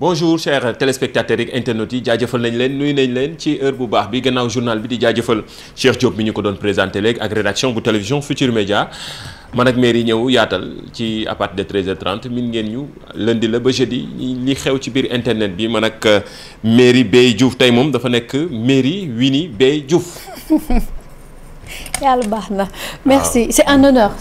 bonjour chers téléspectateurs yi internautes yi jaajëfal nañ leen nuyu nañ leen ci heure bu baax bi gannaaw journal bi di jaajëfal Cheikh Diop mi ñu ko doon présenté léegi ak rédaction bu télévision Futur Média man ak maire yi ñëw yaatal ci à partir de 13h30 min ngeen ñu lundi la ba jeudi li xew ci biir internet bi man ak mairie Beye Diouf tey moom dafa nekk mairie Winnie Beye Diouf. yàlla baax na merci c'est un honneur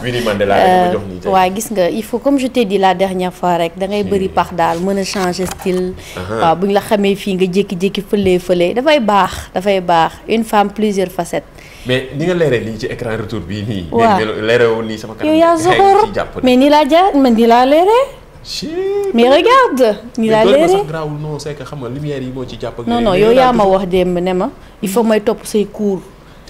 Winnie Mandela rek ma jox nii tey. waaw gis nga il faut comme je t'ai dit la dernière fois rek da ngay bëri pax daal mën a changer style. waaw bu ñu la xamee fii nga jékki-jékki fële dafay baax une femme plusieurs facettes. mais ni nga leeree nii ci écran retour bii nii. waaw leeree nii sama kanam. yow yaa soxor mais nii laa jaar man nii laa leeree. mais regarde nii laa leeree sax garaawul non c'est que xam nga lumière yi moo ci jàpp ak. non yow yaa ma wax démb ne ma il faut may topp say cours.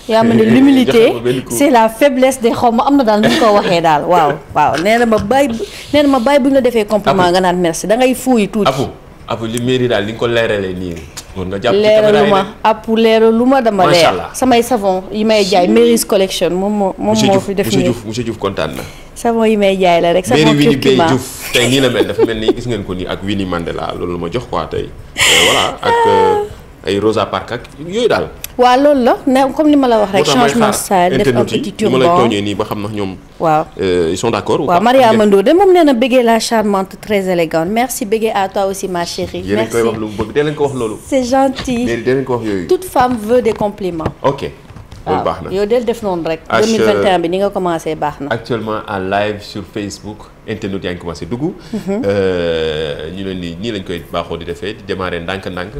yaa ma ne l'humilité c'est la faiblesse des xaw ma am na daal nu ñu ko waxee daal waaw nee na ma bàyyi bu ñu la defee compliment nga naan merci da ngay fuuy tuuti. apu li mairie daal li nga ko leeralee nii. mën nga jàpp ci leeralu ma apu leeralu ma dama leer. samay savon yi may jaay Mary's collection moom moo fi def nii monsieur Diouf kontaan na. savon yi may jaay la rek. savon mairie Winnie Beye Diouf tey nii la mel dafa mel ni gis ngeen ko nii ak Winnie Mandela loolu la ma jox quoi tey voilà ak ay Rosa Parks ak yooyu daal. waaw loolu la ne comme ni ma la wax rek changement style def un petit turban ma lay tooñee nii ba xam ndax ñoom. waaw ils sont d'accord. waaw Mariama Ndour de moom nee na bëggee la charmante très élégante merci bëggee à toi aussi ma chérie. merci yéen koy wax lu mu bëgg dee leen ko wax loolu. c'est gentil mais dee leen ko wax yooyu. toute femme veut des compliments. ok loolu baax na yow del def noonu rek. 2021 bi ni nga commencé baax na. actuellement en live sur Facebook internet yaa ngi commencé dugg. ñu leen ni nii lañ koy baaxoo di defee di démarrer ndànk-ndànk.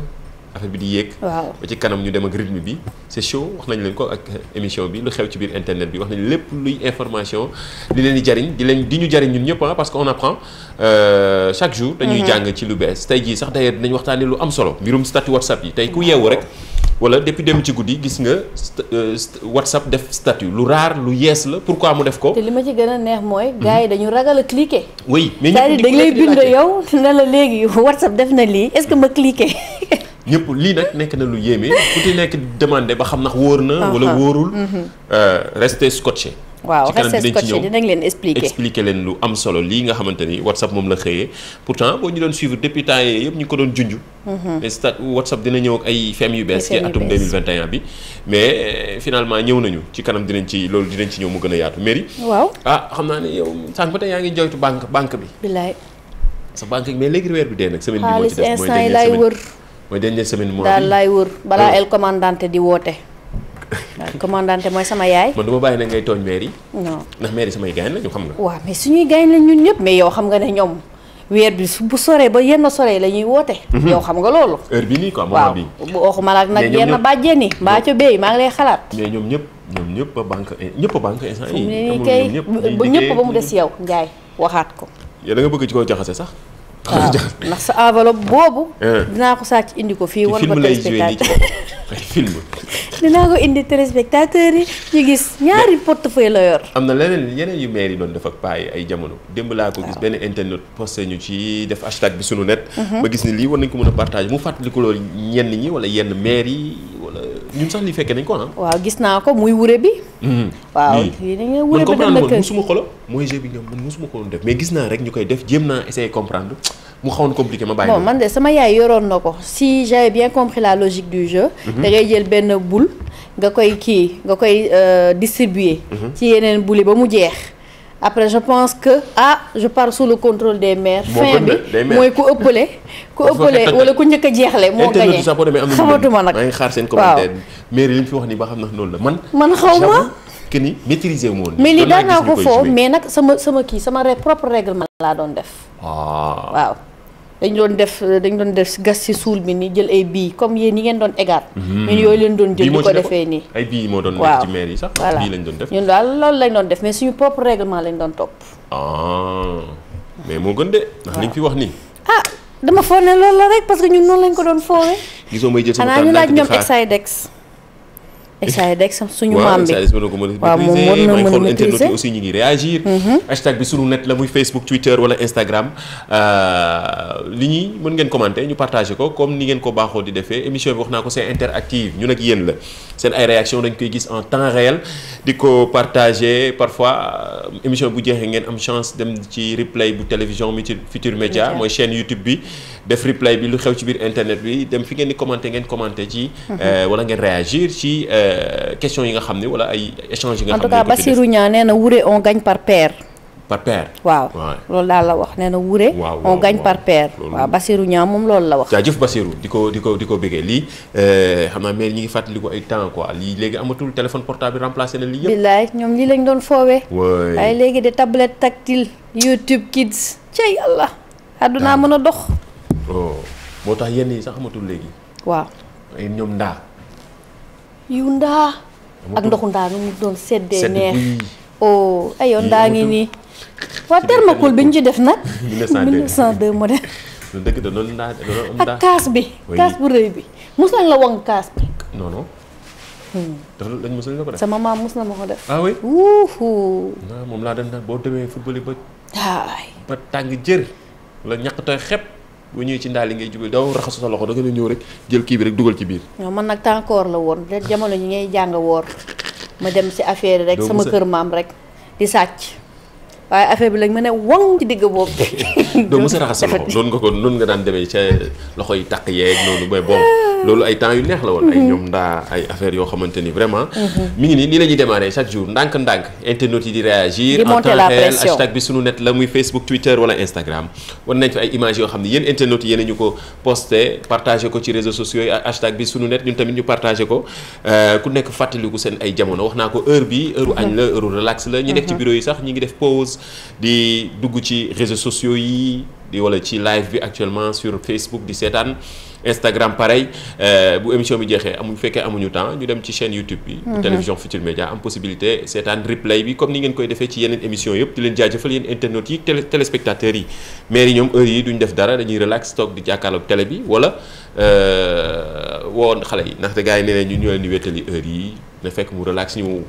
affaire bi di yéeg. waaw ba ci kanam ñu dem ak rythme bi c'est chaud wax nañ leen ko ak émission bi lu xew ci biir internet bi wax nañ lépp luy information li leen di jariñ di ñu jariñ ñun ñëpp parce que on apprend chaque jour. dañuy jàng ci lu bees tey jii sax d'ailleurs dinañ waxtaanee lu am solo mbirum statut WhatsApp yi tey ku yeewu rek. wala depuis dem ci guddi gis nga WhatsApp def statut lu raar lu yees la pourquoi mu def ko. te li ma ci gën a neex mooy. gars yi dañu ragal a cliquer. oui mais ñëpp dañ lay bind yow ne la léegi WhatsApp def na lii est-ce que ma cliquer. ñëpp lii nag nekk na lu yéeme ku ci nekk demandé ba xam ndax wóor na. wala wóorul. rester scotché. waaw rester scotché dinañ leen expliquer leen lu am solo lii nga xamante ni WhatsApp moom la xëyee pourtant boo ñu doon suivre depuis temps yii yëpp ñu ko doon junj. mais WhatsApp dina ñëw ak ay fem yu bees. ci atum 2021 bi. mais finalement ñëw nañu ci kanam dinañ ci ñëw mu gën a yaatu mairie. waaw xam naa ne yow sànq ba tey yaa ngi joytu banque bi. bilaay. sa banque mais léegi weer bi dee nag semaine bi moo ci des mooy instant yi lay wër. mooy dernière semaine mois bi daal lay wër balaa el commandante di woote. waaw commandante mooy sama yaay. man du ma bàyyi nag ngay tooñ maire yi. non ndax maire yi samay gaañ la ñu xam nga. waaw mais suñuy gaañ la ñun ñëpp mais yow xam nga ne ñoom weer bi bu soree ba yenn soree la ñuy woote. yow xam nga loolu. heure bi nii quoi moment bi waaw bu waxuma la nag yenn bàjjee ni mbaa ca béy maa ngi lay xalaat. mais ñoom ñëpp a banque instant yi. ñëpp ba mu des yow Ndiaye waxaat ko. yow da nga bëgg ci koo jaxase sax. waaw ndax sa enveloppe boobu. dinaa ko sàcc indi ko fii. wan ko téléspectateur film dinaa ko indi téléspectateur yi ñu gis ñaari portefeuille la yor. am na yeneen yu maire yi doon def ak paa yi ay jamono démb laa ko gis benn internet posté ñu ci def hashtag bi sunu net. ba gis ni lii war nañ ko mën a partager mu fàttaliku loolu ñenn ñi wala yenn maire yi wala ñun sax li fekkee nañ ko waaw gis naa ko muy wure bi. waaw lii dañuy wure bi dem na kër musuma xolo mooy jeu bi ñoom man musuma ko doon def mais gis naa rek ñu koy def jéem naa essayer comprendre mu xawoon compliqué ma bàyyi. bon man de sama yaay yoroon na ko si j'avais bien compris la logique du jeu. da ngay jël benn boule nga koy distribuer. ci yeneen boule yi ba mu jeex. après je pense que je parle sous le contrôle des maires. fin bi mooy ku ëppale wala ku njëkk a jeexle moo gagné xamatuma nag. maa ngi xaar seen commentaire bi maire yi li ñu fi wax nii ba xam ndax noonu la man xaw ma. que ni maîtriser wu ma woon. mais li daan naa ko foofu mais nag sama propre règlement laa doon def. waaw. dañ doon def gas ci suul bi ni jël ay bii comme yéen yi ngeen doon égaat. ñun yooyu leen doon jël di ko defee nii. ay bii moo doon nekk ci maire yi sax. voilà bii lañ doon def. ñun daal loolu lañ doon def mais suñu propre règlement lañ doon topp. mais moo gën de. ndax li nga fi wax nii. dama foog ne loolu la rek parce que ñun noonu lañ ko doon foowee. gisoo may jël sama xanaa ñu laaj ñoom Exidex. SAEDEX suñu maam bi SAEDEX mën na ko mën a waaw moom maîtriser. war na may mën a xool maîtriser. internautes yi aussi ñu ngi réagir. hashtag bi sunu net la muy Facebook Twitter wala Instagram li ñuy mën ngeen commenter ñu partager ko comme ni ngeen ko baaxoo di defee émission bi wax naa ko c'est interactive ñun ak yéen la seen ay réaction dañ koy gis en temps réel di ko partager parfois émission bu jeexee ngeen am chance dem ci replay bu télévision Futurs Médias mooy chaîne YouTube bi def replay bi lu xew ci biir internet bi dem fi ngeen di commenter ngeen commenter ci wala ngeen réagir ci questions yi nga xam ne wala ay échanges yi nga xam ne en tout cas Bassirou Niang nee na Wuré on gagne par paire. par paire. waaw loolu daal la wax nee na Wuré. on gagne par paire. waaw Bassirou Niang moom loolu la wax. jaajëf Bassirou di ko bëggee lii xam naa mais ñi ngi fàttaliku ay temps quoi lii léegi amatul téléphone portable bi remplacé na lii yëpp. billaay ñoom lii lañ doon foowee. waay waaye léegi de tablette tactile YouTube Kids cey Allah. àdduna mën a dox. oh moo tax yenn yi sax amatul léegi. waaw. ay ñoom ndaa. yu ndaa. ak ndoxu ndaa nu mu doon seddee neex. oh ayoon ndaa ngi nii. waa thermocol bi ñu ci def nag. 1902 modèle. lu dëgg da doon ndaa da doon am ndaa. ak kaas bi. kaas bu rëy bi. mos nañ la wang kaas bi. non non. dafa lañ mos la ko def. sama maam mos na ma ko def. ah oui. wuuhu. waaw moom laa doon naan boo demee football yi ba. waay. ba tàng jër. la ñàkk tooy xepp. bu ñëwee ci ndaal li ngay jubal daw raxasu sa loxo da nga ñëw rek jël kii bi rek dugal ci biir. non man nag tànkoor la woon de jamono ñi ngay jàng woor ma dem ci affaire rek sama kër maam rek di sàcc waaye affaire bi lañ ma ne wang ci digg boobu. doo mës a raxas sa loxo noonu nga daan demee ca loxo yi taq yeeg noonu mais bon loolu ay temps yu neex la woon. ay ñoom ndaa ay affaires yoo xamante ni vraiment. mi ngi nii la ñuy démarrer chaque jour ndànk-ndànk internautes yi di réagir. di monter la pression en temps réel hashtag bi sunu net la muy Facebook Twitter wala Instagram. war nañ fi ay images yoo xam ne yéen internautes yi yéen ñu ko posté partagé ko ci réseaux sociaux yi hashtag bi sunu net ñun tamit ñu partagé ko ku nekk fàttaliku seen ay jamono wax naa ko heure bi heure añ la heure relax la. ñi nekk ci bureau yi sax ñi ngi def pause di dugg ci réseaux sociaux yi di wala ci live bi actuellement sur Facebook di seetaan Instagram pareil bu émission bi jeexee bu fekkee amuñu temps ñu dem ci chaîne YouTube bi. bu télévision Futurs Médias am possibilité seetaan replay bi comme ni ngeen koy defee ci yeneen émission yëpp di leen jaajëfal yéen internautes yi téléspectateurs yi. mais yi ñoom heure yi duñ def dara dañuy relax toog di jàkkaarloog télé bi wala woon xale yi ndaxte gars yi nee nañ ñu leen di wétali heure yi na fekk mu relax ñu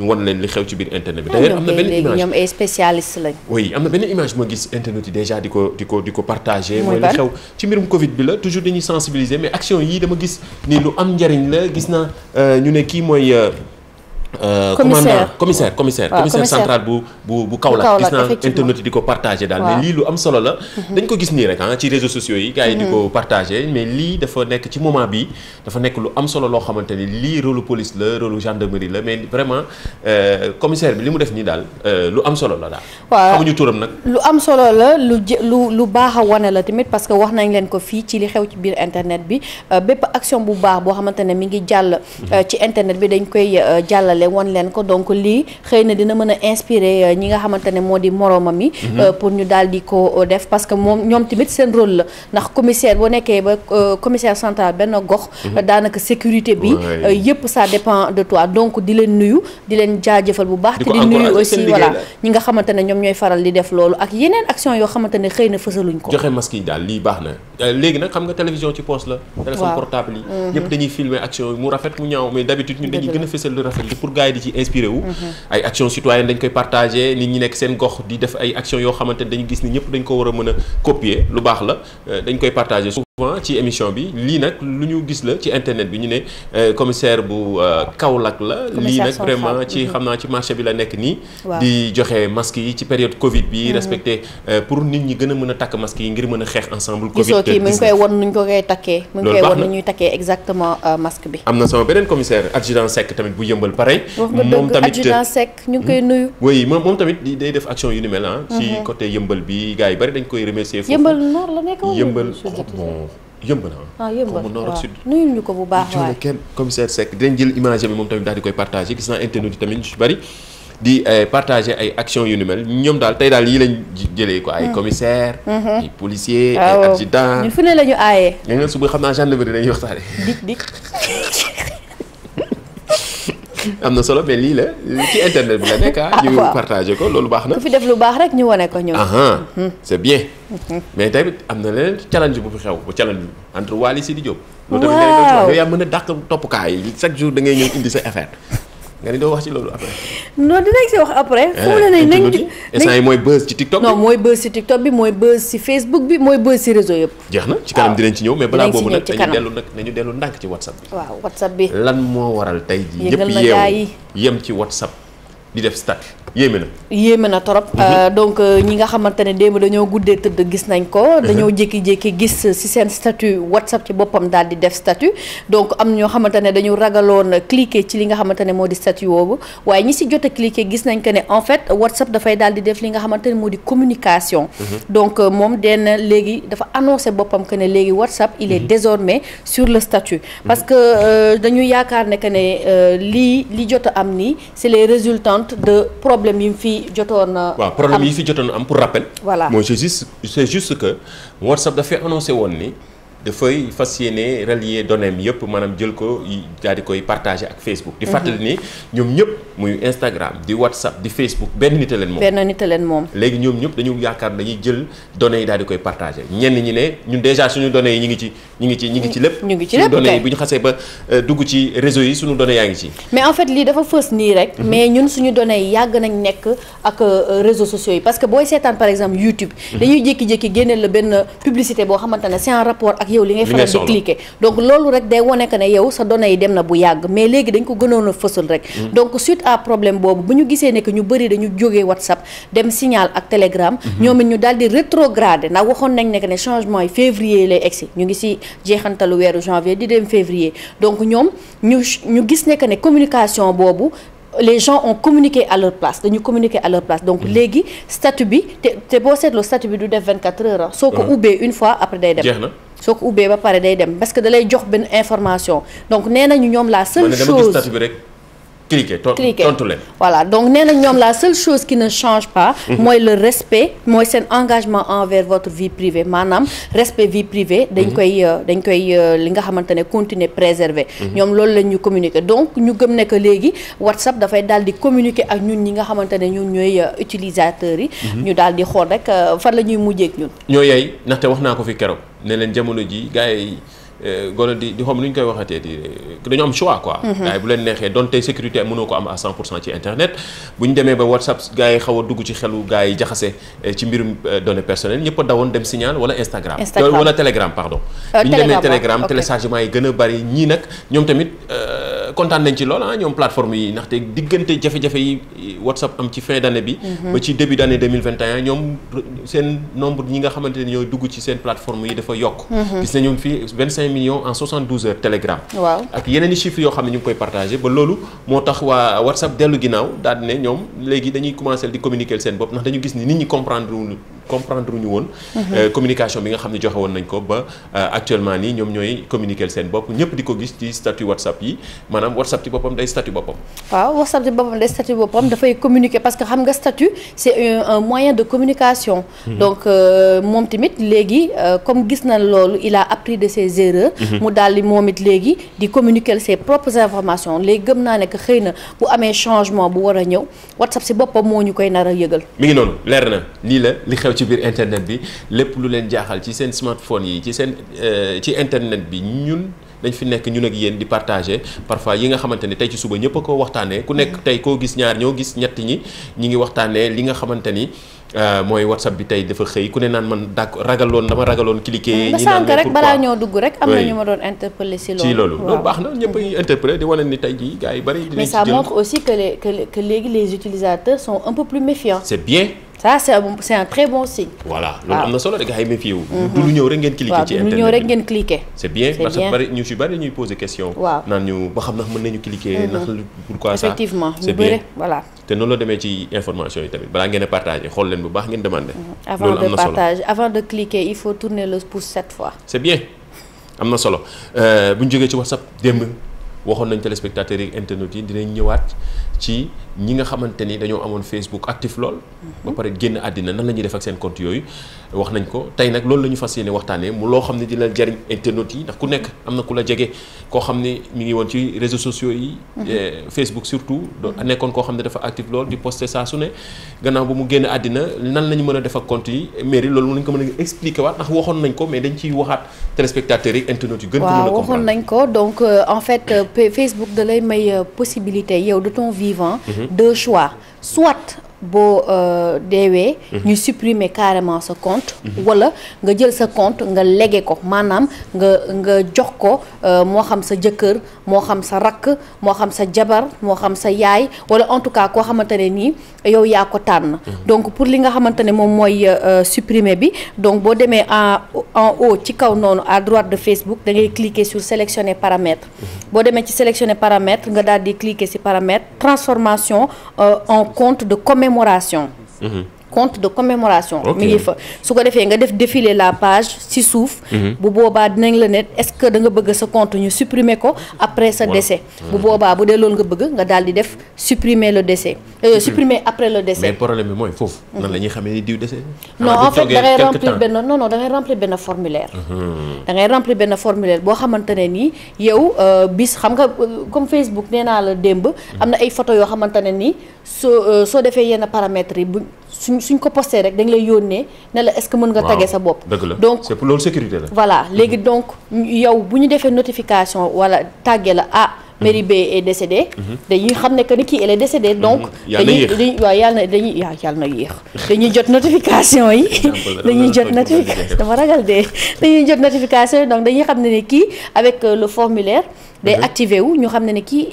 won leen li xew ci biir internet bi. d'ailleurs am na benn image ñoom ay spécialistes lañ. oui am na benn image ma gis internet yi déjà di ko partagé. mooy li xew ci mbirum Covid bi la toujours dañuy sensibiliser mais action yii dama gis ni lu am njariñ la gis naa ñu ne kii mooy. commissaire central bu Kaolack gis naa internet yi di ko partagé daal mais lii lu am solo la dañ ko gis nii rek ci réseaux sociaux yi gars yi di ko partagé mais lii dafa nekk ci moment bi dafa nekk lu am solo loo xamante ni lii rôle police la rôle gendarmerie la mais vraiment commissaire bi li mu def nii daal lu am solo la daal xamuñu turam nag lu am solo la lu baax a wane la tamit parce que wax nañ leen ko fii ci li xew ci biir internet bi bépp action bu baax boo xamante ne mi ngi jàll ci internet bi dañ koy jàllale wan leen ko donc lii xëy na dina mën a inspirer ñi nga xamante ne moo di moroomam yi pour ñu daal di ko def parce que ñoom tamit seen rôle la ndax commissaire boo nekkee ba commissaire central benn gox daanaka sécurité bi yëpp ça dépend de toi donc di leen nuyu di leen jaajëfal bu baax te di nuyu aussi voilà ñi nga xamante ne ñoom ñooy faral di def loolu ak yeneen action yoo xamante ne xëy na fësaluñ ko joxe masque yi daal lii baax na léegi nag xam nga télévision ci poche la téléphone portable yi ñëpp dañuy filmer action yi mu rafet mu ñaaw mais d'habitude ñun dañuy gën a fësal lu rafet li pour gars yi di ci inspiré wu ay action citoyenne dañ koy partagé nit ñi nekk seen gox di def ay action yoo xamante ne dañu gis ni ñëpp dañ ko war a mën a copier lu baax la dañ koy partagé souvent ci émission bi lii nag lu ñu gis la ci internet bi ñu ne commissaire bu Kaolack la lii nag vraiment ci xam naa ci marché bi la nekk nii di joxe masque yi ci période Covid bi respecté pour nit ñi gën a mën a takk masque yi ngir mën a xeex ensemble Covid gisoo kii mi ngi koy won nuñ ko koy takkee mi ngi koy won nu ñuy takkee exactement masque bi am na sama beneen commissaire adjudant Seck tamit bu yëmbal pareil wax nga dëgg adjudant Seck ñu ngi koy nuyu oui moom tamit day def action yu ni mel ci côté yëmbal bi gars yi bari dañ koy remercier foofu yëmbal nord la nekk yëmbal yëmbal yëmbal nord ak sud nuyul ñu ko bu baax waay kenn commissaire Seck dinañ jël image bi moom tamit daal di koy partagé gis naa internet yi tamit yu bari di partagé ay action yu ni mel ñoom daal tey daal yii lañ jëlee ko ay commissaire ay policier ay adjudant ñun fu ne la ñu aayee nga suba xam naa gendarmerie dañuy waxtaane dik am na solo mais lii la ci internet bi la nekk ñu partagé ko loolu baax na. ku fi def lu baax rek ñu wane ko ñun. c'est bien. mais tamit am na leneen challenge bu fi xew bu challenge entre Wally Sidi Diop. waaw loolu tamit nga ne yow yaa mën a dàq toppkaay yi chaque jour da ngay ñëw indi sa affaire nga ni doo wax ci loolu après. non dinañ si wax après. fu mu ne nii nañ instant yi mooy buzz ci TikTok bi. non mooy buzz ci TikTok bi mooy buzz ci Facebook bi mooy buzz ci réseau yëpp. jeex na ci kanam dinañ ci ñëw mais balaa boobu nag dinañ nañu dellu ndànk ci WhatsApp bi. waaw WhatsApp bi. lan moo waral tey jii yëngal na ñëpp gaa yi yem ci WhatsApp di def statut yéeme na. yéeme na trop. donc ñi nga xamante ne démb dañoo guddee tëdd gis nañ ko. dañoo jékki-jékki gis ci seen statut WhatsApp ci boppam daal di def statut donc am ñoo xamante ne dañu ragaloon cliquer ci li nga xamante ne moo di statut boobu waaye ñi ci jot a cliquer gis nañ que ne en fait WhatsApp dafay daal di def li nga xamante ne moo di communication. donc moom den léegi dafa annoncé boppam que ne léegi WhatsApp il est désormais sur le statut. parce que dañu yaakaar ne que ne li jot a am nii c'est les résultantes de problème yi fi jotoon waaw problème yi fi jotoon am pour rappel. voilà mooy c'est juste que WhatsApp dafay annoncé woon ni dafay fas yéene relier données yëpp maanaam jël ko daal di koy partager ak Facebook. di fàttali ni ñoom ñëpp muy Instagram di WhatsApp di Facebook benn nit a leen moom. benn nit a leen moom. léegi ñoom ñëpp dañu yaakaar dañuy jël données yi daal di koy partager ñenn ñi ne ñun déjà suñu données yi ñu ngi ci lépp. ñu ngi ci lépp suñu données yi bu ñu xasee ba dugg ci réseau yi suñu données yaa ngi ci. mais en fait lii dafa fës nii rek. mais ñun suñu données yi yàgg nañ nekk ak réseaux sociaux yi parce que booy seetaan par exemple YouTube. dañuy jékki-jékki génneel la benn publicité boo xamante ne c'est en rapport ak yow li ngay faral di cliquer donc loolu rek day wane que ne yow sa données yi dem na bu yàgg mais léegi dañ ko gënoon a fësal rek. donc suite à problème boobu bu ñu gisee ne que ñu bëri dañu jógee WhatsApp dem Signal ak Telegram. ñoom it ñu daal di rétrogradé ndax waxoon nañ ne que ne changement yi février lay egsi ñu ngi ci jeexantalu weeru janvier di dem février donc ñoom ñu gis ne que ne communication boobu. les gens ont communiqué à leur place dañu communiquer à leur place donc léegi statut bi te boo seetloo statut bi du def 24 heures soo ko ubbee une fois après day dem. jeex na soo ko ubbee ba pare day dem parce que da lay jox benn information donc nee nañu ñoom la seule chose statut bi rek cliquer tontu leen. voilà donc nee nañ ñoom la seule chose qui ne change pas. mooy le respect mooy seen engagement envers votre vie privée maanaam respect vie privée. dañ koy li nga xamante ne continuer préserver. ñoom loolu lañ ñu communiquer donc ñu gëm ne que léegi WhatsApp dafay daal di communiquer ak ñun ñi nga xamante ne ñun ñooy utilisateurs yi. ñu daal di xool rek fan la ñuy mujjee ak ñun. ñoo yey ndaxte wax naa ko fi keroog ne leen jamono ji gars yi. golo di xam nu ñu koy waxatee di dañu am choix quoi. gars yi bu leen neexee donte sécurité mënoo ko am à 100% ci internet bu ñu demee ba WhatsApp gars yi xaw a dugg ci xelu gars yi jaxase ci mbirum données personnelles ñëpp a dawoon dem Signal wala Instagram. wala Telegram pardon. bi ñu demee Telegram téléchargement yi gën a bari ñii nag ñoom tamit kontaan nañ ci lool ñoom plateforme yi ndaxte diggante jafe-jafe yi WhatsApp am ci fin d'année bi. ba ci début d'année 2021 ñoom seen nombre ñi nga xamante ne ñooy dugg ci seen plateforme yi dafa yokk. gis nañu fi 25 millions en 72 heures Telegram. waaw ak yeneen i chiffres yoo xam ne ñu ngi koy partagé ba loolu moo tax waa WhatsApp dellu ginnaaw daal di ne ñoom léegi dañuy commencer di communiquer seen bopp ndax dañu gis ni nit ñi comprendre ñu woon. communication bi nga xam ne joxe woon nañ ko ba actuellement nii ñoom ñooy communiquer seen bopp ñëpp di ko gis ci statut WhatsApp yi maanaam WhatsApp ci boppam day statut boppam. waaw WhatsApp ci boppam day statut boppam dafay communiquer parce que xam nga statut c'est un moyen de communication. donc moom tamit léegi comme gis na loolu il a appris de ses erreurs. mu daal di moom it léegi di communiquer ses propres informations léegi gëm naa ne que xëy na bu amee changement bu war a ñëw WhatsApp ci boppam moo ñu koy nar a yëgal. mi ngi noonu leer na lii la li xew ci biir internet bi lépp lu leen jaaxal ci seen smartphone yi ci seen ci internet bi ñun dañ fi nekk ñun ak yéen di partager parfois yi nga xamante ni tey ci suba ñëpp a ko waxtaanee ku nekk tey koo gis ñaar ñoo gis ñett ñi ngi waxtaanee li nga xamante ni mooy WhatsApp bi tey dafa xëy ku ne naan man dama ragaloon cliquer. ñi naan rek balaa ñoo dugg rek am na ñu ma doon interpeller ci loolu. loolu baax na ñëpp a ngi interpeller di wane ni tey jii gars yi bari. dinañ ci mais ça montre aussi que léegi les utilisateurs sont un peu plus méfiants. c'est bien. ça c'est un très bon signe. voilà loolu am na solo rek gars yi méfié wu. du lu ñëw rek ngeen cliquer ci internet du lu ñëw rek ngeen cliquer. c'est bien parce que bari ñu ci bari ñuy poser question. waaw naan ñu ba xam ndax mën nañu cliquer. ndax pourquoi ça. effectivement c'est bien voilà. te noonu la demee ci information yi tamit balaa ngeen a partager xool leen bu baax ngeen demander. avant de cliquer il faut tourner le pouce 7 fois. c'est bien am na solo bu ñu jógee ci WhatsApp démb waxoon nañ téléspectateurs yi internautes yi dinañ ñëwaat ci ñi nga xamante ni dañoo amoon Facebook actif lool. ba pare génn àddina nan la ñuy def ak seen compte yooyu wax nañ ko tey nag loolu la ñu fas yéene waxtaanee mu loo xam ne dina jariñ internautes yi ndax ku nekk am na ku la jege koo xam ne mi ngi woon ci réseaux sociaux yi. Facebook surtout nekkoon koo xam ne dafa actif lool di poster saa su ne gannaaw ba mu génn àddina nan la ñu mën a def ak compte yi Merry loolu mën nañu ko mën a expliquer waat ndax waxoon nañ ko mais dañ ciy waxaat téléspectateurs yi internautes yi. gën ko mën a comprendre waaw waxoon nañ ko donc en fait Facebook da lay may possibilité yow de ton vivant. deux choix soit boo deewee ñu supprimer carrément sa compte wala nga jël sa compte nga légué ko maanaam nga jox ko moo xam sa jëkkër moo xam sa rakk moo xam sa jabar moo xam sa yaay wala en tout cas koo xamante ne nii yow yaa ko tànn donc pour li nga xamante ne moom mooy supprimer bi donc boo demee en haut ci kaw noonu à droite de Facebook da ngay cliquer sur sélectionner paramètres boo demee ci sélectionner paramètres nga daal di cliquer ci paramètres transformation en compte de commémoration. Compte de commémoration. mi ngi fa su ko defee nga def défiler la page ci suuf. bu boobaa dinañ la ne est-ce que da nga bëgg sa compte ñu supprimer ko après sa décès. bu boobaa bu dee loolu nga bëgg nga daal di def supprimer le décès. supprimer après le décès. mais problème bi mooy foofu. nan la ñuy xamee ni diw décès. non en fait da ngay remplir benn da ngay remplir benn formulaire. da ngay remplir benn formulaire boo xamante ne nii yow bis xam nga comme Facebook nee naa la démb. am na ay photo yoo xamante ne nii soo defee yenn paramètres yi suñ ko posté rek dañ lay yónnee ne la est-ce que mën nga tagee sa bopp. dëgg la donc c'est pour loolu sécurité la. voilà léegi donc yow bu ñu defee notification wala tàggee la Merry B est décédé. dañuy xam ne que ni kii elle est décédée donc. dañuy waaw yàlla na yéex. dañuy jot notification yi. dañuy jot notification dama ragal de dañuy jot notification yi donc dañuy xam ne ni kii avec le formulaire. day activé wu ñu xam ne ni kii.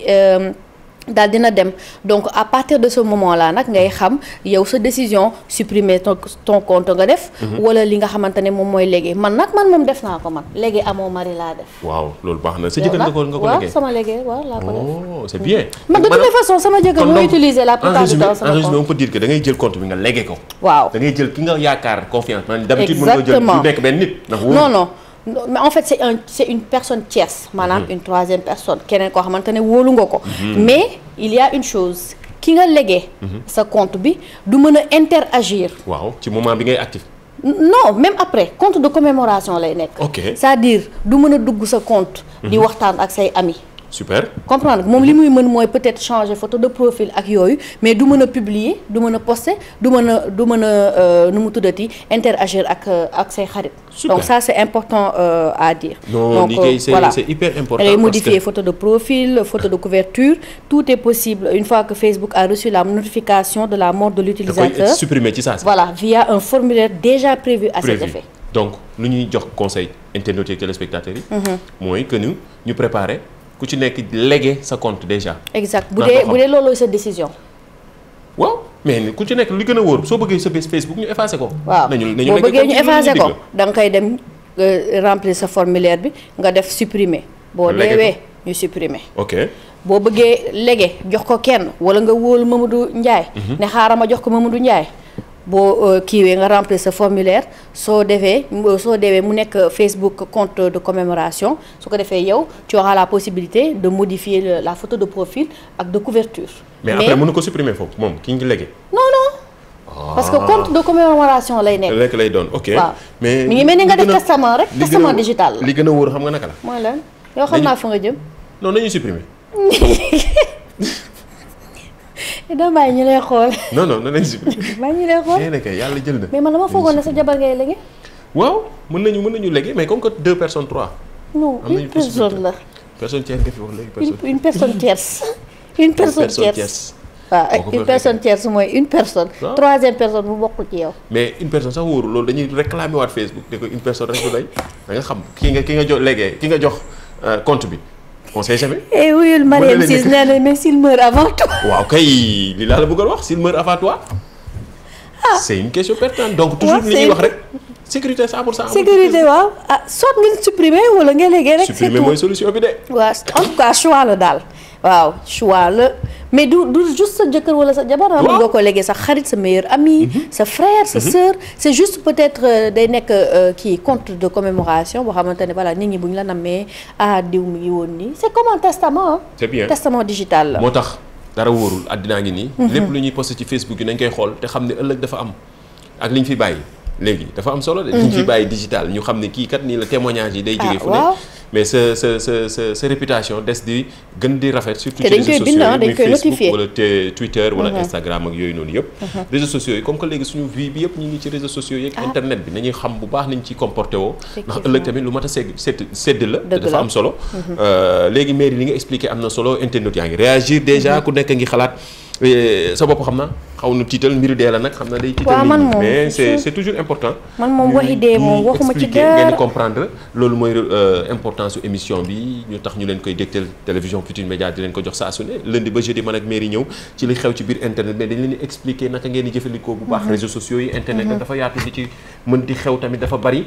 daal dina dem donc à partir de ce moment là nag ngay xam yow sa décision supprimer ton compte nga def. wala li nga xamante ne moom mooy léegi man moom def naa ko man léegi amoo mari laa def. waaw loolu baax na sa jëkkër nga ko léegi. waaw sama léegi waaw laa ko def. oh c'est bien. man de toute façon sama jëkkër moo utiliser la plupart du temps sama compte. en résumé on peut dire que da ngay jël compte bi nga léegi ko. waaw da ngay jël ki nga yaakaar confiance man d'habitude mën nga jël du nekk benn nit. non mais en fait c'est une personne tierce maanaam une troisième personne keneen koo xamante ne wóolu nga ko mais il y a une chose ki nga légué sa compte bi du mën a interagir waaw ci moment bi ngay actif non même après compte de commémoration lay nekk c'est-à-dire du mën a dugg sa compte di waxtaan ak say amis super comprendre moom li muy mën mooy peut-être changer photo de profil ak yooyu mais du mën a publier du mën a poster du mën a nu mu tuddati interagir ak say xarit. Super. Donc ça c'est important à dire. Non, donc voilà c'est hyper important. Et modifier photo de profil, photo de couverture, tout est possible une fois que Facebook a reçu la notification de la mort de l'utilisateur. Da koy supprimer ci saa si. Voilà, via un formulaire déjà prévu à cet effet. Donc lu ñuy jox conseil internautes et téléspectateurs yi. mooy que ñu préparer. ku ci nekk légué sa compte déjà. exact bu dee looloo sa décision. waaw mais ku ci nekk li gën a wóor soo bëggee sa bés Facebook ñu effacé ko. waaw boo bëggee ñu effacé ko da nga koy dem remplir sa formulaire bi nga def supprimer. boo deewee ñu supprimer. ok boo bëggee légué jox ko kenn wala nga wóolu Mamadou Ndiaye. ne xaaral ma jox ko Mamadou Ndiaye. boo kiiwee nga remplir sa formulaire soo deewee mu nekk Facebook compte de commémoration su ko defee yow tu auras la possibilité de modifier la photo de profil ak de couverture. mais après mënu ko supprimer foofu moom ki ngi légué. non. parce que compte de commémoration lay nekk. lekk lay doon ok. waaw mais mi ngi mel ni nga def testament rek testament digital la. li gën a wóor xam nga naka la. mooy lan yow xam naa fa nga jëm. non nañu supprimer. doo bàyyi ñu lay xool. non nañu supprimer. bàyyi ñu lay xool nee na kay yàlla jël na. mais man dama foogoon ne sa jabar ngay légué. waaw mën nañu légué mais comme que 2 personnes 3. non une personne la. personne tierce nga fi wax léegi. une personne tierce. une personne tierce. waaw une personne tierce mooy une personne. troisième personne bu bokkul ci yow. mais une personne sax wóoru loolu dañuy réclamer waat Facebook ne ko une personne rek du doy da nga xam ki nga jox légué ki nga jox compte bi. on sait jamais. et wuyul Mariam Ciss nee na mais s'il meurt avant toi. waaw kay li laa la bëggoon wax s'il meurt avant toi. c'est une question pertinente donc toujours li ñuy wax rek. sécurité 100%. sécurité waaw soit ngeen supprimer wala ngeen léegi rek. supprimer mooy solution bi de. waaw en tout cas choix la daal. waaw choix la mais du juste sa jëkkër wala sa jabar. waaw mën nga ko léegi sa xarit sa meilleur ami. sa frère sa sœur. c'est juste peut-être day nekk compte de commémoration boo xamante ne voilà nit ñi bu ñu la nammee diw mi ngi woon nii c'est comme un testament. c'est bien testament digital la. moo tax dara wóorul àddinaa ngi nii. lépp lu ñuy posté ci Facebook yi nañ koy xool te xam ne ëllëg dafa am ak li ñu fi bàyyi léegi dafa am solo de. li ñu fi bàyyi digital ñu xam ne kii kat nii la témoignage yi day jógee fu ne. mais sa réputation des di gën di rafet. surtout ci réseaux sociaux yi muy Facebook wala Twitter wala Instagram ak yooyu noonu yëpp. réseaux sociaux yi comme que léegi suñu vie bi yëpp ñu ngi ci réseaux sociaux yi ak internet bi nañuy xam bu baax nañ ciy comporté woo. ndax ëllëg tamit lu mat a sedd la. te dafa am solo. léegi mairie li nga expliqué am na solo internet yaa ngi réagir déjà ku nekk ngi xalaat sa bopp xam na xaw na tiital mbiru dee la nag xam na day tiital nit ñi mais c'est toujours important. man moom waxi dee moom waxuma ci dara ngeen di comprendre loolu mooy importance su émission bi ñu tax ñu leen koy dégtal télévision Futurs Médias di leen ko jox saa su ne lundi ba jeudi man ak mairie ñëw ci li xew ci biir internet mais dañ leen di expliquer naka ngeen di jëfandikoo bu baax réseaux sociaux yi internet dafa yaatu di ci mën di xew tamit dafa bari.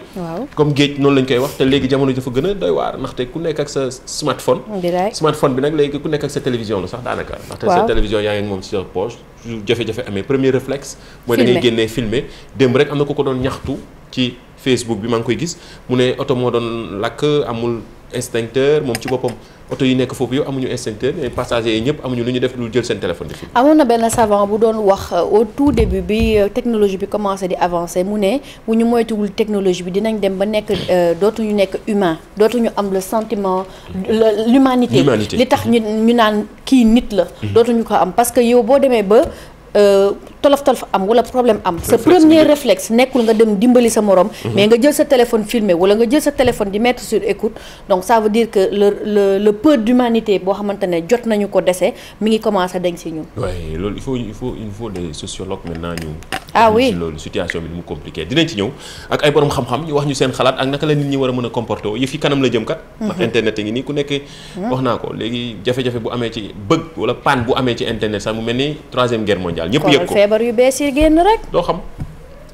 comme géej noonu lañ koy wax te léegi jamono dafa gën a doy waar ndaxte ku nekk ak sa smartphone bi nag léegi ku nekk ak sa télévision la sax daanaka ndaxte sa télévision yaa ngi moom ci sa poche jafe-jafe amee premier réflexe mooy da ngay génnee filmer démb rek am na ko doon ñaxtu ci Facebook bi maa ngi koy gis mu ne oto moo doon lakk amul extincteur moom ci boppam oto yi nekk foofu yow amuñu extincteur mais passagers yi ñëpp amuñu lu ñu def lu jël seen téléphone di film. amoon na benn savant bu doon wax au tout début bi technologie bi commencé di avancer mu ne bu ñu moytuwul technologie bi dinañ dem ba nekk dootuñu nekk humain dootuñu am le sentiment l'humanité li tax ñu naan kii nit la dootuñu ko am parce que yow boo demee ba tolof am wala problème am sa premier réflexe nekkul nga dem dimbali sa morom mais nga jël sa téléphone filmé wala nga jël sa téléphone di mettre sur écoute donc ça veut dire que le peu d'humanité boo xamante ne jot nañu ko dese mi ngi commencé dañ si ñun. oui loolu il faut des sociologues maintenant ñu. oui loolu situation bi ni mu compliqué dinañ ci ñëw ak ay borom xam-xam ñu wax ñu seen xalaat ak naka la nit ñi war a mën a comporter yëf yi kanam la jëm kat. ndax internet ngi nii ku nekk. wax naa ko léegi jafe-jafe bu amee ci bëgg wala panne bu amee ci internet sax mu mel ni troisième guerre mondiale. ñëpp yëg ko feebar yu bees yi génn rek. doo xam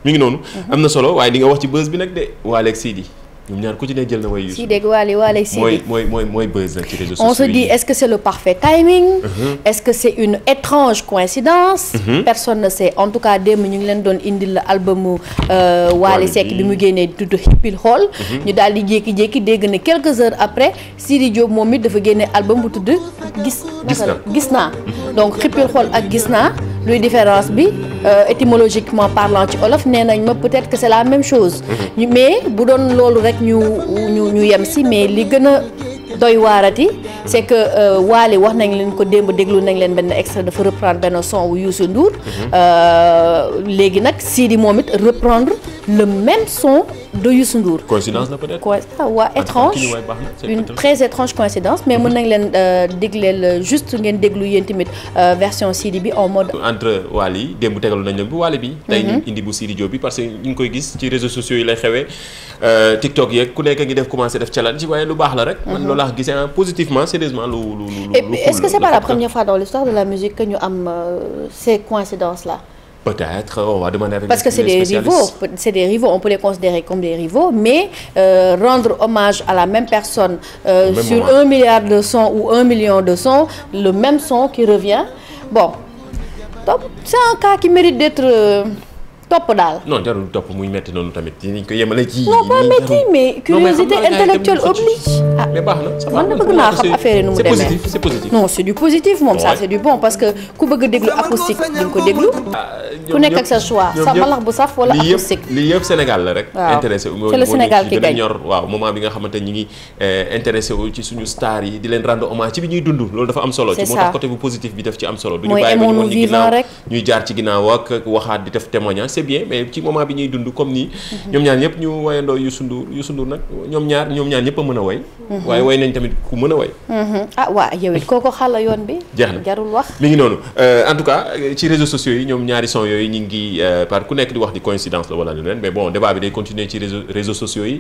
mi ngi noonu. am na solo waaye di nga wax ci buzz bi nag de Wally ak Sidi ñoom ñaar ku ci ne jël na way yu. Sidi ak Wally ak Sidi mooy buzz nag ci réseaux sociaux yi. on se dit est-ce que c'est le parfait timing. est-ce que c'est une étrange coïncidence. personne ne sait en tout cas démb ñu ngi leen doon indil la albumu Wally Seck bi mu génnee tudd Hippil Xool. ñu daal di jékki-jékki dégg ne quelques heures après Sidi Diop moom it dafa génne album bu tudd gis naa donc Hippil Xool ak gis naa luy différence bi étymologiquement parlant ci olof nee nañ ma peut-être que c'est la même chose. mais bu doon loolu rek ñu yem si mais li gën a doy waarati c'est que Wally wax nañ leen ko démb déglu nañ leen benn extrait dafa reprendre benn son wu Youssou Ndour léegi nag Sidi moom it reprendre le même son de Youssou Ndour. coïncidence la peut-être. étrange une très étrange coïncidence mais mën nañ leen dégleel juste ngeen déglu yéen tamit version Sidi bi en mode. entre Wally démb tegalu nañ leen bu Wally bi. tey ñu indi bu Sidi Diop bi parce que ñu ngi koy gis ci réseaux sociaux yi lay xewee TikTok yeeg ku nekk ngi def commencé def challenge waaye lu baax la rek. man loolu laa gisee positivement sérieusement lu. est-ce que c'est pas la première fois dans l'histoire de la musique que ñu am ces coïncidences là. Peut-être, on va demander avec parce que c'est des rivaux, on peut les considérer comme des rivaux, mais rendre hommage à la même personne sur moment. 1 milliard de sons ou 1 million de sons, le même son qui revient, bon, donc c'est un cas qui mérite d'être topp daal. non jarul topp muy métti noonu tamit dinañ ko yemale ci. non pas métti mais curiosité intellectuelle oblige. mais baax na ça va man na bëgg naa xam affaire yi nu mu demee. c'est positif. non c'est du positif moom ça c'est du bon parce que ku bëgg a déglu acoustique di nga ko déglu. ku nekk ak sa choix sa malax bu saf wala acoustique. lii yëpp Sénégal la rek. intéressé wu c'est le Sénégal qui gagne ñor waaw moment bi nga xamante ñi ngi intéressé wu ci suñu stars yi di leen rendre hommage ci bi ñuy dund loolu dafa am solo. c'est ci moo tax côté bu positif bi daf ci am solo. mooy émoonu vivant rek ñuy jaar ci ginnaaw ak waxaat di def témoignage c'est bien mais ci moment bi ñuy dund comme nii ñoom ñaar ñëpp ñu wayandoo Youssou Ndour nag ñoom ñaar ñëpp a mën a way waaye way nañ tamit ku mën a way waaw yow it kooko xala yoon bi jeex na jarul wax mi ngi noonu en tout cas ci réseaux sociaux yi ñoom ñaari son yooyu ñu ngi par ku nekk di wax di coïncidence la wala leneen mais bon débat bi day continuer ci réseaux sociaux yi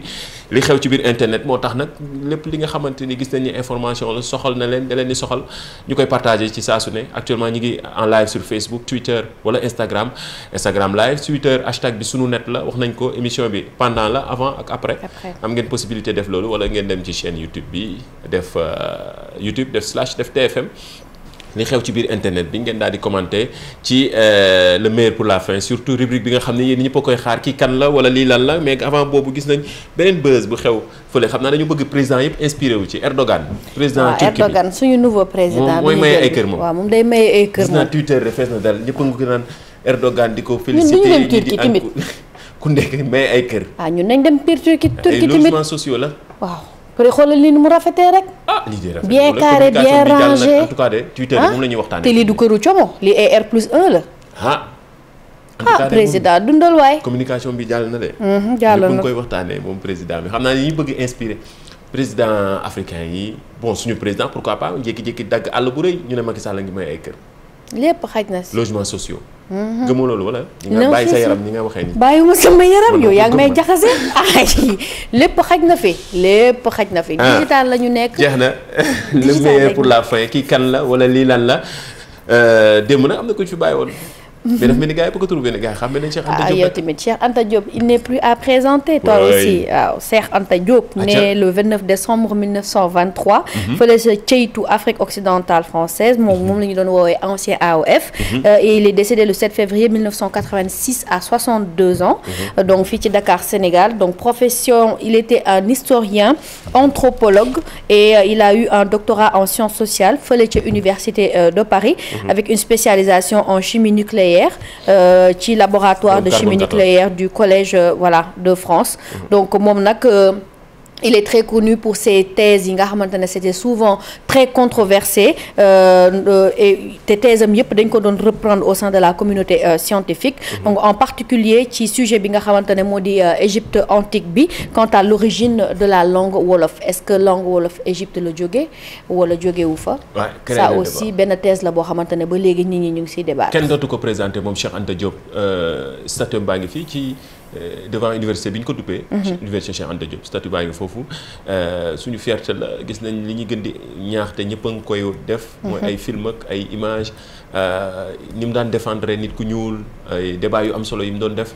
li xew ci biir internet moo tax nag lépp li nga xamante ni gis nañ ni information la soxal na leen da leen di soxal ñu koy partager ci saa su ne actuellement ñu ngi en live sur Facebook Twitter wala Instagram live Twitter hashtag bi sunu net la wax nañ ko émission bi pendant la avant ak après am ngeen possibilité def loolu wala ngeen dem ci chaîne YouTube bi def YouTube def TFM li xew ci biir internet bi ngeen daal di commenter ci le meilleur pour la fin surtout rubrique bi nga xam ne yéen ñëpp a koy xaar kii kan la wala lii lan la mais avant boobu gis nañ beneen buzz bu xew fële xam naa dañu bëgg président yëpp inspiré wu ci Erdogan. président Turquie bi Erdogan suñu nouveau président. mooy maye ay kër moom waaw moom day maye ay kër moom. gis naa Twitter refees na dal ñëpp a ngi ko naan Erdogan di ko félicité. ñun duñu dem Turquie tamit ku nekk maye ay kër. ñun nañ dem Turquie tamit ay logements sociaux la. waaw. pour xoolal lii ni mu rafetee rek. lii de rafet bien carré bien rangé en tout cas de Twitter bi moom la ñuy waxtaanee. te lii du këru como lii ay R+1 la. en tout cas président dundal waay. communication bi jàll na de. jàll na ñëpp ngi koy waxtaanee moom président bi xam naa ni ñu bëgg inspiré président africain yi bon suñu président pourquoi pas jékki-jékki dagg àll bu rëy ñu ne Macky Sall la ngi may ay kër. lépp xaj na si. logements sociaux. gëmoo loolu wala. ñi nga bàyyi sa yaram ñi nga waxee nii. bàyyiwuma sama yaram yow yaa ngi may jaxase. ay lépp xaj na fi. lépp xaj na fi. digital la ñu nekk. jeex na le meilleur pour la fin kii kan la wala lii lan la démb nag am na ku ñu fi bàyyi woon. mais daf mel ni gars yi bëgg a trouvé ne gars yi xam nañ Cheikh Anta Diop. yow tamit Cheikh Anta Diop il n'est plus à présenter. toi aussi waaw Cheikh Anta Diop. né le 29 décembre 1923. fële sa Ceytu Afrique occidentale française moom la ñu doon woowee ancien AOF. et il est décédé le 7 février 1986 à 62 ans. donc fii ci Dakar Sénégal donc profession il était un historien anthropologue et il a eu un doctorat en sciences sociales fële ca Université de Paris. avec une spécialisation en chimie nucléaire. ci laboratoire de chimie nucléaire du collège de France. donc moom nag il est très connu pour ses thèses yi nga xamante ne c'était souvent très controversé et te thèses am yëpp dañ ko doon reprendre au sein de la communauté scientifique. donc en particulier ci sujet bi nga xamante ne moo di Égypte antique bi quant à l'origine de la langue wolof est-ce que langue wolof Égypte la jóge wala jóge wu fa. ça aussi benn thèse la boo xamante ne ba léegi nit ñi ñu ngi siy débat. kenn dootu ko présenté moom Cheikh Anta Diop statue baa ngi fii ci. devant université bi ñu ko duppee. université Cheikh Anta Diop statut baa ngi foofu suñu fierté la gis nañ li ñu gën di ñaax te ñëpp a ngi koy def. mooy ay film ak ay image ni mu daan défendre nit ku ñuul ay débat yu am solo yi mu doon def.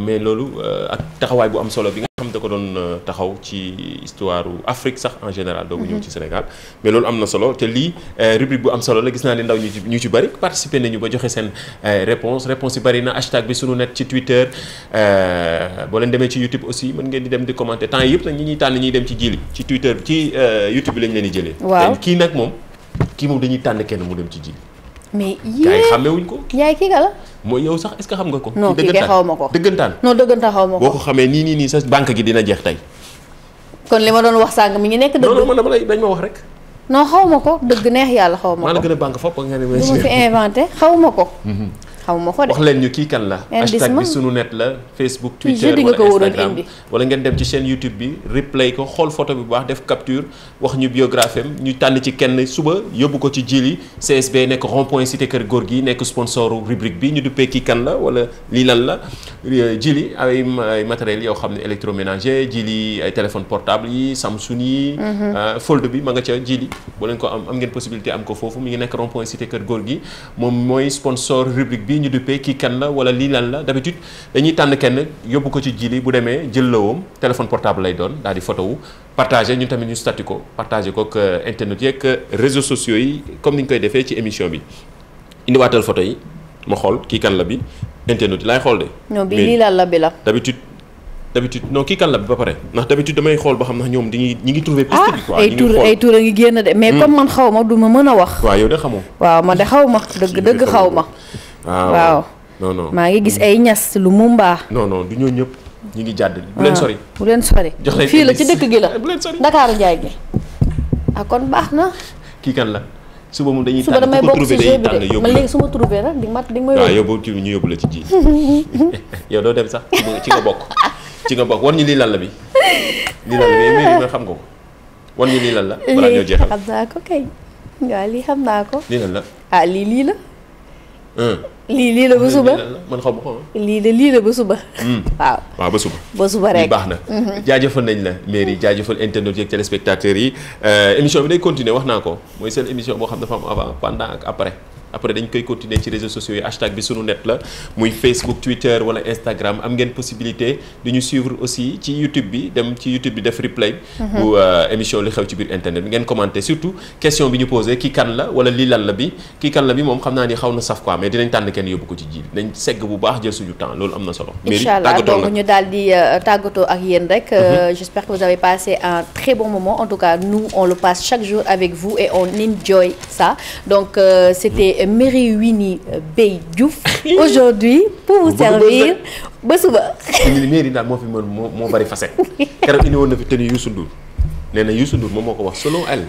mais loolu ak taxawaay bu am solo bi nga xam da ko doon taxaw ci histoire Afrique sax en général. doogu ñëw ci Sénégal mais loolu am na solo te lii rubrique bu am solo la gis naa ne ndaw ñu ci bari participer nañu ba joxe seen réponse yi bari na hashtag bi sunu net ci Twitter. boo leen demee ci YouTube aussi mën ngeen di dem di commenter temps yëpp nag ñi ñuy tànn ñuy dem ci jili ci Twitter ci YouTube bi lañ leen di jëlee. waaw kii nag moom dañuy tànn kenn mu dem ci jili. mais gars yi xàmmewuñ ko. yaay kii la. mooy yow sax est-ce que xam nga ko. non kii xaw ma ko dëggantaan. non dëggantaan xaw ma ko. boo ko xamee nii sa banque gi dina jeex tey. kon li ma doon wax sànq mi ngi nekk dëgg. non man dañ ma wax rek. non xaw ma ko dëgg neex yàlla xaw ma ko. maa la gën a banque fopp nga ne. du ma fi inventé xaw ma ko. xaw ma ko de wax leen ñu kii kan la. hashtag bi sunu net la Facebook Twitter wala Instagram wala ngeen dem ci chaîne YouTube bi replay ko xool photo bi bu baax def capture wax ñu biographie am ñu tànn ci kenn suba yóbbu ko ci jili CSB nekk rond-point cité kër góor gi nekk sponsoru rubrique bi ñu duppee kii kan la wala lii lan la jili ay matériels yoo xam ne électroménager jili ay téléphone portable yi Samsung yi fold bi ma nga ca jili boo leen ko am ngeen possibilité am ko foofu mi ngi nekk rond-point cité kër góor gi moom mooy sponsor rubrique bi ñu duppee kii kan la wala lii lan la d'habitude dañuy tànn kenn yóbbu ko ci jili bu demee jël lawoom téléphone portable lay doon daal di photo wu partagé ñun tamit ñu statut ko partagé ko ak internet yi ak réseaux sociaux yi comme ni ñu koy defee ci émission bi indiwaatal photo yi ma xool kii kan la bi internet yi laay xool de. non bi lii lan la bi la. d'habitude non kii kan la bi ba pare ndax d'habitude damay xool ba xam ndax ñoom ñi ngi trouvé piste bi quoi ay tour a ngi génn de mais comme man xaw ma du ma mën a wax. waaw yow de xamoo. waaw man de xaw ma dëgg xaw ma. waaw non maa ngi gis ay ñas lu mu mbaa. non du ñoo ñëpp ñu ngi jàdd. bu leen sori jox leen fii la ci dëkk gi la. bu leen sori Dakar Njaay gi. kon baax na. kii kan la suba moom dañuy suba damay bokk ci jeu bi de yóbbu man léegi su ma trouvé rek di nga may waaw yóbbu ci ñu yóbbu la ci ji yow doo dem sax ci nga bokk war ñu lii lan la bi lii lan la bi mbir mi xam nga ko war ñu lii lan la balaa ñoo jeexal xam naa ko kay waaw lii xam naa ko lii lan la lii la lii la ba suba man xaw ma ko lii la ba suba waaw ba suba rek baax na jaajëfal nañ la mairie jaajëfal internautes yeeg téléspectateurs yi émission bi day continuer wax naa ko mooy seen émission boo xam dafa am avant pendant ak après après dañ koy continuer ci réseaux sociaux yi hashtag bi sunu net la muy Facebook Twitter wala Instagram am ngeen possibilité di ñu suivre aussi ci YouTube bi dem ci YouTube bi def replay bu émission li xew ci biir internet bi ngeen commenter surtout question bi ñu posé kii kan la wala lii lan la bi kii kan la bi moom xam naa ni xaw na saf quoi mais dinañ tànn kenn yóbbu ko ci ji nañ segg bu baax jël suñu temps loolu am na solo. Inch'Allah donc ñu daal di tàggatoo ak yéen rek. J'espère que vous avez passé un très bon moment en tout cas nous on le passe chaque jour avec vous et on enjoy ça donc c'était Merry Winnie Beye Diouf aujourd'hui pour vous servir ba suba. Merry daal moo fi mën moo bari facette keroog indi woon na fi tenue Youssou Ndour nee na Youssou Ndour moom moo ko wax selon elle.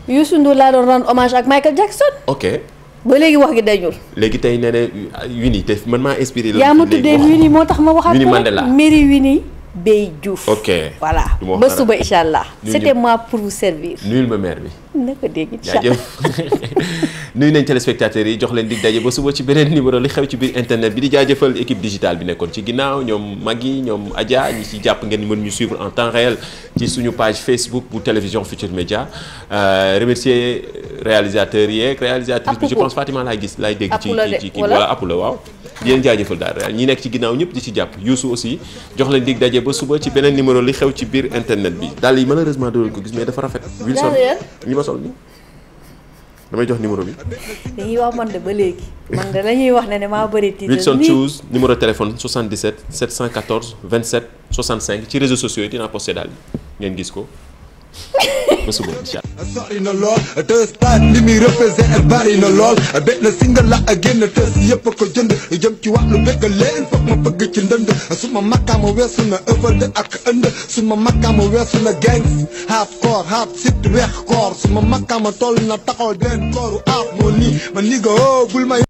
Youssou Ndour laa doon rendre hommage ak Michael Jackson. ok ba léegi wax gi dañul. léegi tey nee na Winnie te man maa inspiré. la yaa ma tuddee Winnie moo tax ma waxaat Winnie Mandela Merry Winnie Beye Diouf. ok voilà ba suba incha allah. c'était moi pour vous servir. nuyul ma mère bi. na ko dégg incha allah nuyu nañ téléspectateurs yi jox leen dig daje ba suba ci beneen numéro li xew ci biir internet bi di jaajëfal équipe digitale bi nekkoon ci ginnaaw ñoom Magui ñoom Adja ñi ci jàpp ngeen mën ñu suivre en temps réel ci suñu page Facebook bu télévision Futur Média remercier réalisateurs yeeg réalisatrice bi je pense Fatima laay gis laay dégg ci kii wala app la waaw di leen jaajëfal daal ñi nekk ci ginnaaw ñëpp di ci jàpp Youssou aussi jox leen dig daje ba suba ci beneen numéro li xew ci biir internet bi daal yi malheureusement doon ko gis mais dafa rafet Wilson li ma sol ni damay jox numéro bi. dañuy wax man de ba léegi. man de la ñuy wax ne maa bëri titre. Wilson Choose numéro téléphone 77 714 27 65 ci réseaux sociaux yi dinaa posté daal ngeen gis ko ba suba incha allah. sori na lool tës paat li muy représenté bari na lool benn single la ak génn tës yëpp ko jënd jëm ci wàllu bëgg leen foog ma bëgg ci ndënd su ma makkaama weesu na ëffal ak ënd su ma makkaama weesu na gangs half core half sit weex koor su ma makkaama toll na taxaw den kooru aaf moo nii ma ni nga bul may